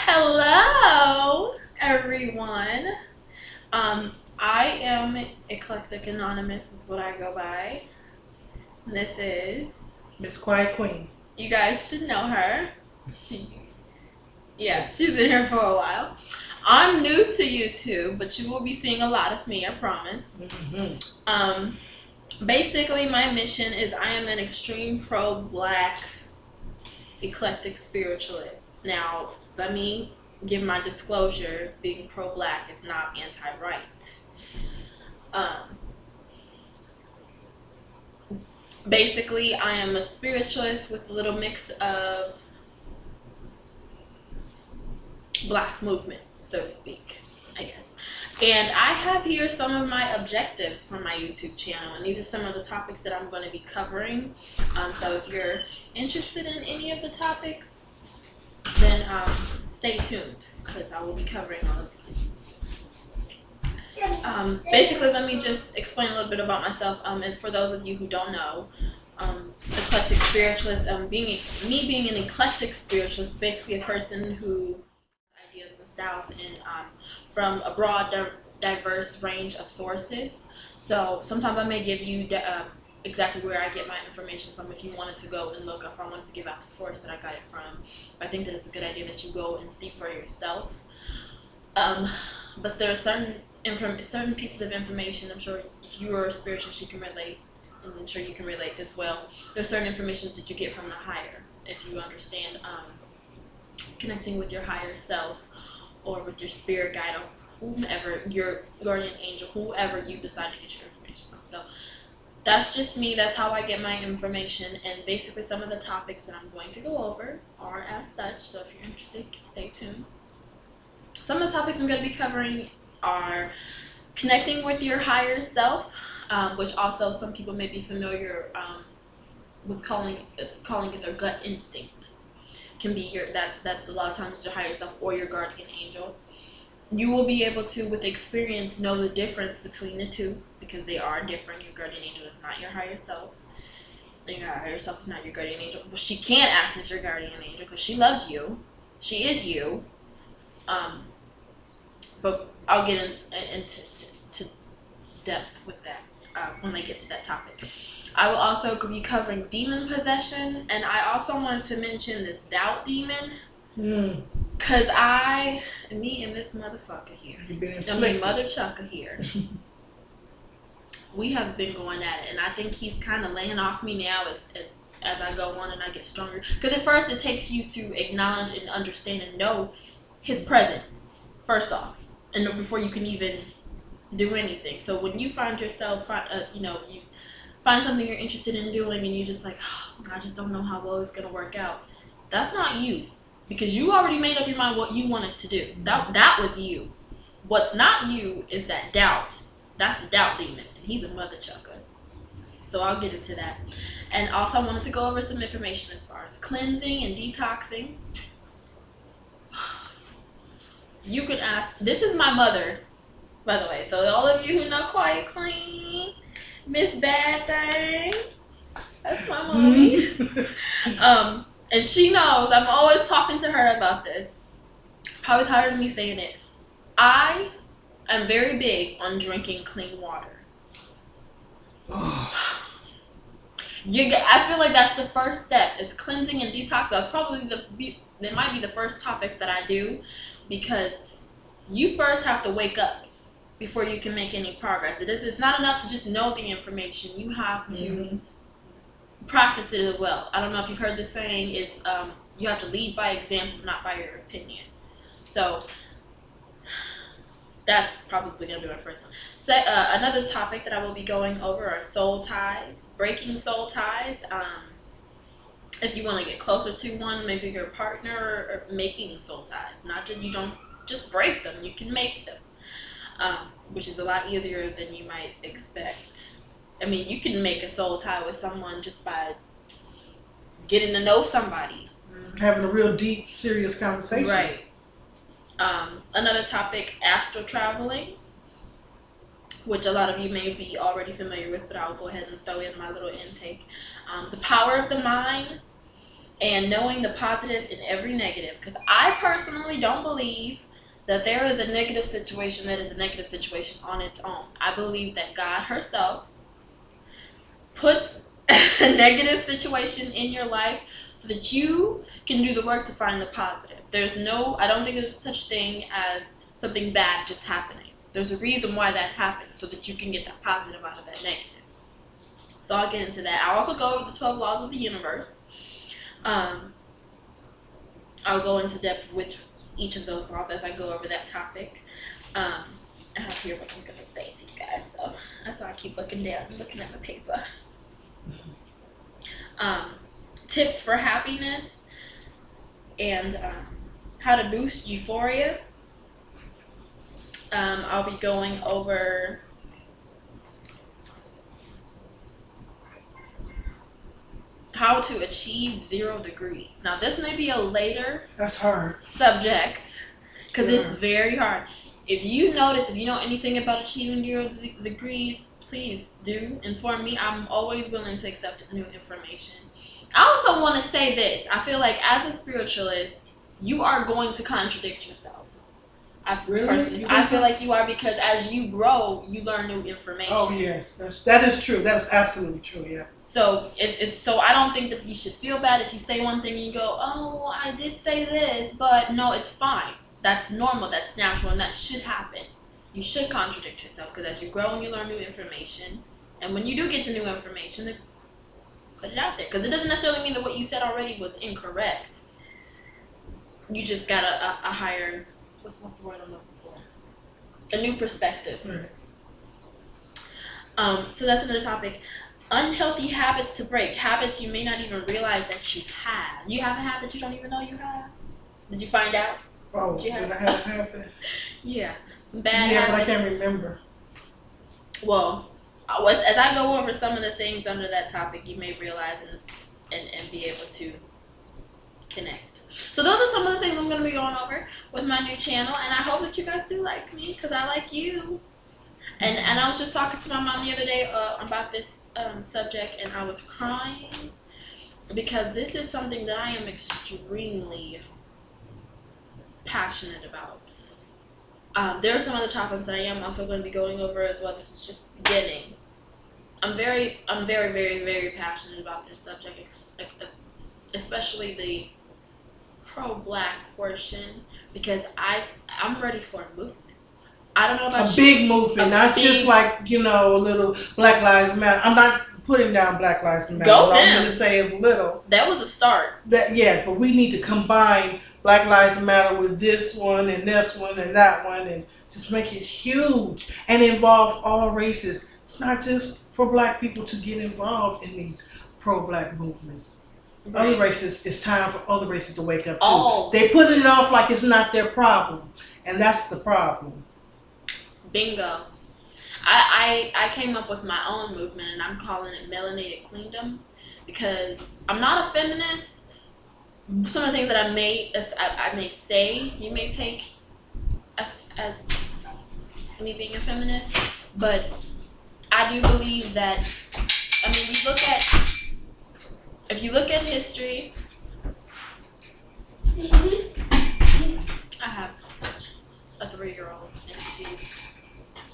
Hello, everyone. I am Eclectic Anonymous is what I go by. This is Miss Quiet Queen. you guys should know her. She's been here for a while. I'm new to YouTube, but you will be seeing a lot of me, I promise. Basically, my mission is I am an extreme pro-black eclectic spiritualist. Now, let me give my disclosure: being pro-black is not anti-right. Basically, I am a spiritualist with a little mix of black movement, so to speak, I guess. And I have here some of my objectives for my YouTube channel, and these are some of the topics that I'm going to be covering. So if you're interested in any of the topics, then stay tuned, because I will be covering all of these. Basically, let me just explain a little bit about myself. And for those of you who don't know, eclectic spiritualist, being an eclectic spiritualist, basically a person who ideas and styles and from a broad, diverse range of sources. So sometimes I may give you exactly where I get my information from if you wanted to go and look, or if I wanted to give out the source that I got it from. But I think that it's a good idea that you go and see for yourself. But there are certain pieces of information, I'm sure if you are a spiritualist you can relate, and I'm sure you can relate as well. There's certain information that you get from the higher, if you understand connecting with your higher self, or with your spirit guide, or whomever, your guardian angel, whoever you decide to get your information from. So that's just me. That's how I get my information. And basically some of the topics that I'm going to go over are as such. So if you're interested, stay tuned. Some of the topics I'm going to be covering are connecting with your higher self, which also some people may be familiar with calling it their gut instinct. Can be that a lot of times is your higher self or your guardian angel. You will be able to, with experience, know the difference between the two, because they are different. Your guardian angel is not your higher self, and your higher self is not your guardian angel. Well, she can act as your guardian angel because she loves you. She is you. But I'll get into depth with that when I get to that topic. I will also be covering demon possession, and I also wanted to mention this doubt demon, because me and this motherfucker here, Mother Chucker here, we have been going at it, and I think he's kind of laying off me now as I go on and I get stronger. Because at first it takes you to acknowledge and understand and know his presence, first off, and before you can even do anything. So when you find yourself, you find something you're interested in doing, and you're just like, oh, I just don't know how well it's going to work out. That's not you, because you already made up your mind what you wanted to do. That was you. What's not you is that doubt. That's the doubt demon, and he's a mother chucker. So I'll get into that. And also I wanted to go over some information as far as cleansing and detoxing. You can ask, this is my mother, by the way. So all of you who know Quiet Queen, Miss Bad Thing, that's my mommy. And she knows I'm always talking to her about this. Probably tired of me saying it. I am very big on drinking clean water. I feel like that's the first step, is cleansing and detox. That's probably that might be the first topic that I do, because you first have to wake up before you can make any progress. It's not enough to just know the information. You have to practice it as well. I don't know if you've heard the saying, is you have to lead by example, not by your opinion. So that's probably going to be my first one. So, another topic that I will be going over are soul ties, breaking soul ties. If you want to get closer to one, maybe your partner, or making soul ties. Not that you don't just break them, you can make them. Which is a lot easier than you might expect. I mean, you can make a soul tie with someone just by getting to know somebody. Having a real deep, serious conversation. Right. Another topic, astral traveling, which a lot of you may be already familiar with, but I'll go ahead and throw in my little intake. The power of the mind, and knowing the positive in every negative. Because I personally don't believe that there is a negative situation that is a negative situation on its own. I believe that God herself puts a negative situation in your life so that you can do the work to find the positive. I don't think there's such thing as something bad just happening. There's a reason why that happened so that you can get that positive out of that negative. So I'll get into that. I'll also go over the 12 laws of the universe. I'll go into depth with each of those laws as I go over that topic. I have here what I'm going to say to you guys. So that's why I keep looking down and looking at my paper. Tips for happiness and how to boost euphoria. I'll be going over how to achieve 0 degrees. Now, this may be a later That's hard. subject because it's very hard. If you know anything about achieving 0 degrees, please do inform me. I'm always willing to accept new information. I also want to say this. I feel like as a spiritualist, you are going to contradict yourself. I feel like you are, because as you grow, you learn new information. Oh yes, that is true. That is absolutely true. Yeah. So so I don't think that you should feel bad if you say one thing and you go, oh, I did say this, but no, it's fine. That's normal. That's natural, and that should happen. You should contradict yourself, because as you grow and you learn new information, and when you do get the new information, then put it out there, because it doesn't necessarily mean that what you said already was incorrect. You just got a higher, what's the word I'm looking for? A new perspective. Right. So that's another topic. Unhealthy habits to break. Habits you may not even realize that you have. You have a habit you don't even know you have. Did you find out? Oh, did I have a habit? Yeah. Some bad habits. But I can't remember. Well, as I go over some of the things under that topic, you may realize and be able to connect. So those are some of the things I'm going to be going over with my new channel, and I hope that you guys do like me, because I like you. And I was just talking to my mom the other day about this subject, and I was crying because this is something that I am extremely passionate about. There are some other topics that I am also going to be going over as well. This is just the beginning. I'm very, very, very passionate about this subject, especially the pro-black portion, because I'm ready for a movement. I don't know about a big movement, not just like, a little Black Lives Matter. I'm not putting down Black Lives Matter. What I'm going to say is little. That was a start. Yes, but we need to combine Black Lives Matter with this one and this one and that one, and just make it huge and involve all races. It's not just for black people to get involved in these pro-black movements. Right. Other races, it's time for other races to wake up too. Oh. They putting it off like it's not their problem, and that's the problem. Bingo. I came up with my own movement, and I'm calling it Melanated Queendom, because I'm not a feminist. Some of the things that I may say, you may take as me being a feminist, but I do believe that, if you look at history, I have a 3-year-old, and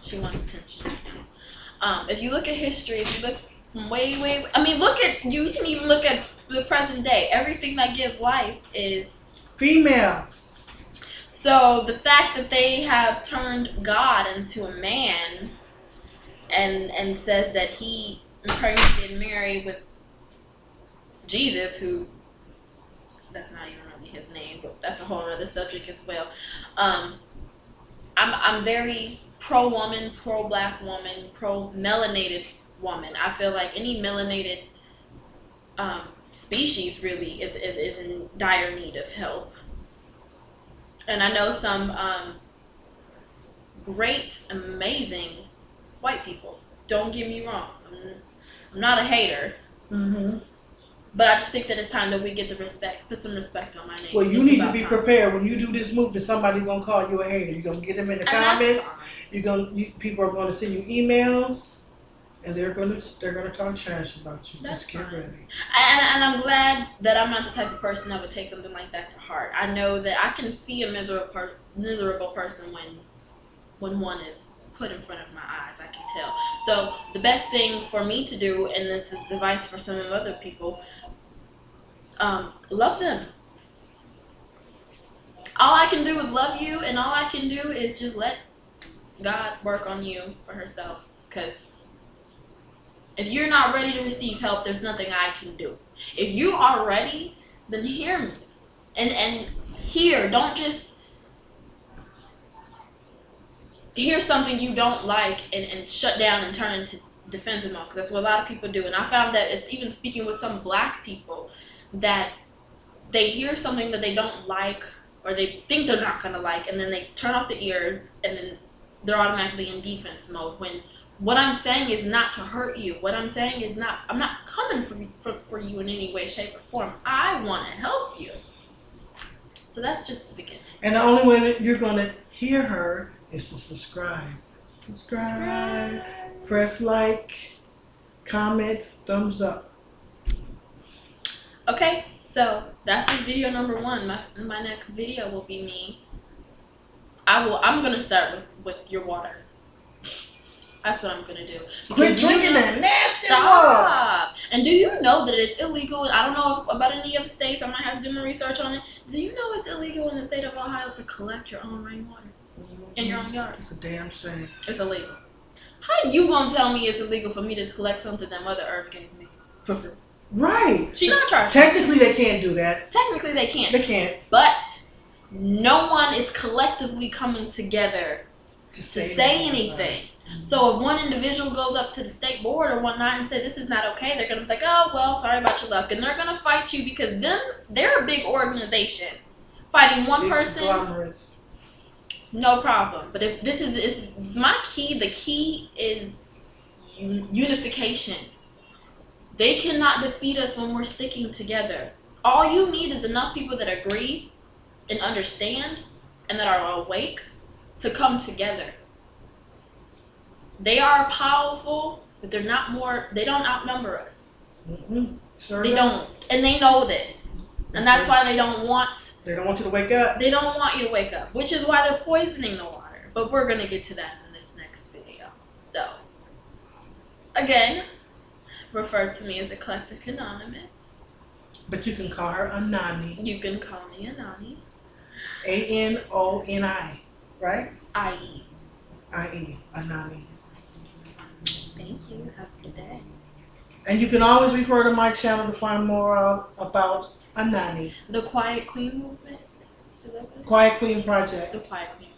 she wants attention. If you look at history, if you look from you can even look at the present day. Everything that gives life is female. So the fact that they have turned God into a man and says that he impregnated Mary with Jesus, who, that's not even really his name, but that's a whole other subject as well. I'm very pro-woman, pro-black woman, pro-melanated woman. I feel like any melanated species really is in dire need of help. And I know some great, amazing white people. Don't get me wrong. I'm not a hater. Mm-hmm. But I just think that it's time that we get the respect, put some respect on my name. Well, you need to be prepared. When you do this movement, somebody's going to call you a hater. You're going to get them in the comments. People are going to send you emails. And they're gonna talk trash about you. That's Just get fine. ready. And I'm glad that I'm not the type of person that would take something like that to heart. I know that I can see a miserable person when one is put in front of my eyes. I can tell. So the best thing for me to do, and this is advice for some of other people, love them. All I can do is love you, and all I can do is just let God work on you for herself. Because if you're not ready to receive help, there's nothing I can do. If you are ready, then hear me. And hear, don't just hear something you don't like and shut down and turn into defensive mode. Because that's what a lot of people do. And I found that it's even speaking with some black people that they hear something that they don't like or they think they're not going to like, and then they turn off the ears and then they're automatically in defense mode when what I'm saying is not to hurt you. What I'm saying is I'm not coming for you in any way, shape, or form. I want to help you. So that's just the beginning. And the only way that you're going to hear her is to subscribe. Subscribe. Press like, comments, thumbs up. Okay, so that's just video number 1. My next video will be me. I'm gonna start with your water. That's what I'm gonna do. Quit drinking that nasty water. Stop. And do you know that it's illegal? I don't know about any other states. I might have to do my research on it. Do you know it's illegal in the state of Ohio to collect your own rainwater in your own yard? It's a damn shame. It's illegal. How you gonna tell me it's illegal for me to collect something that Mother Earth gave me? Right. She not charging. Technically, they can't do that. Technically, they can't. They can't. But no one is collectively coming together to say anything. So if one individual goes up to the state board or whatnot and say this is not okay, they're gonna be like, oh well, sorry about your luck, and they're gonna fight you because they're a big organization. Fighting one Big person, conglomerates. no problem. But if this is my key, the key is unification. They cannot defeat us when we're sticking together. All you need is enough people that agree and understand and that are awake to come together. They are powerful, but they don't outnumber us. Sure they don't. And they know this. And that's why they don't want you to wake up. They don't want you to wake up, which is why they're poisoning the water. But we're going to get to that in this next video. So, again, refer to me as Eclectic Anonymous. But you can call her Anani. You can call me Anani. Anoni, right? I-E. I-E, Anani. Thank you. Have a good day. And you can always refer to my channel to find more out about Anani. The Quiet Queen Movement. Quiet Queen Project. The Quiet Queen